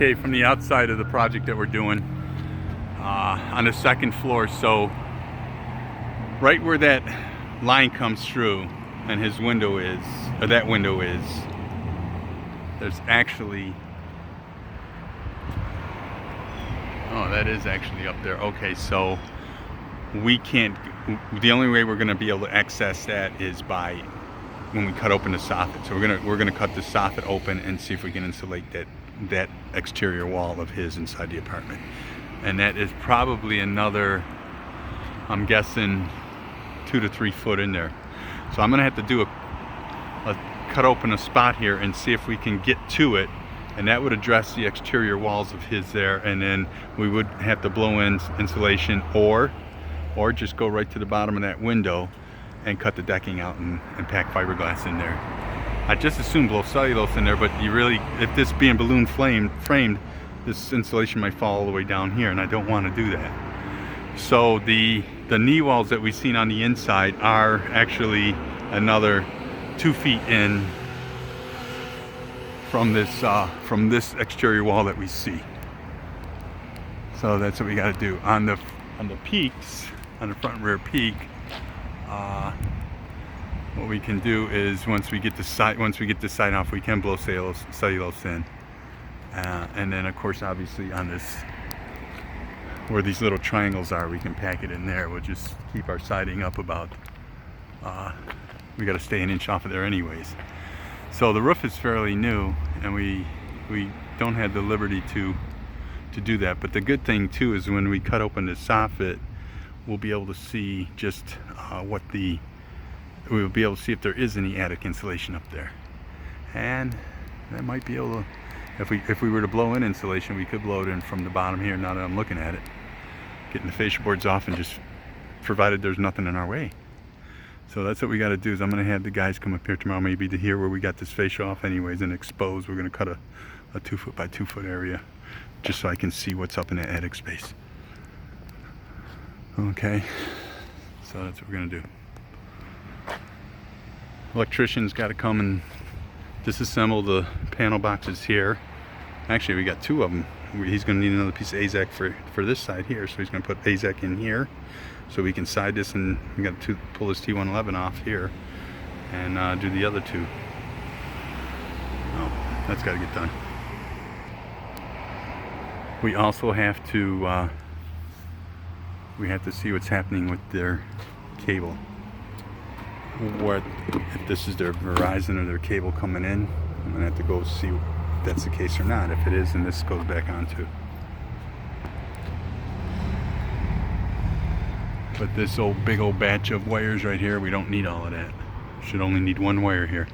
Okay, from the outside of the project that we're doing on the second floor, so right where that line comes through and his window is, or that window is, there's actually, oh, that is actually up there. Okay, so we can't, the only way we're going to be able to access that is by when we cut open the soffit. So we're gonna cut the soffit open and see if we can insulate that exterior wall of his inside the apartment. And that is probably another, I'm guessing, 2 to 3 foot in there. So I'm gonna have to do a cut open a spot here and see if we can get to it, and that would address the exterior walls of his there, and then we would have to blow in insulation or just go right to the bottom of that window and cut the decking out and pack fiberglass in there. I just assume blow cellulose in there, but you really, if this being balloon framed, this insulation might fall all the way down here, and I don't want to do that. So the knee walls that we've seen on the inside are actually another 2 feet in from this exterior wall that we see. So that's what we got to do on the peaks, on the front and rear peak. What we can do is once we get the side off, we can blow cellulose in, and then of course obviously on this where these little triangles are, we can pack it in there. We'll just keep our siding up about, we got to stay an inch off of there anyways. So the roof is fairly new, and we don't have the liberty to do that. But the good thing too is when we cut open the soffit, we'll be able to see just we'll be able to see if there is any attic insulation up there, and that might be able to, if we were to blow in insulation, we could blow it in from the bottom here. Now that I'm looking at it, getting the fascia boards off, and just provided there's nothing in our way. So that's what we got to do. Is I'm going to have the guys come up here tomorrow, maybe to here where we got this fascia off anyways, and expose. We're going to cut a 2 foot by 2 foot area, just so I can see what's up in that attic space. Okay, so that's what we're going to do. Electrician's got to come and disassemble the panel boxes here. Actually, we got 2 of them. He's going to need another piece of AZEK for this side here, so he's going to put AZEK in here so we can side this, and we got to pull this T111 off here and do the other 2. Oh, that's got to get done. We also have to see what's happening with their cable. If this is their Verizon or their cable coming in, I'm gonna have to go see if that's the case or not. If it is, then this goes back on too. But this big old batch of wires right here, we don't need all of that. Should only need 1 wire here.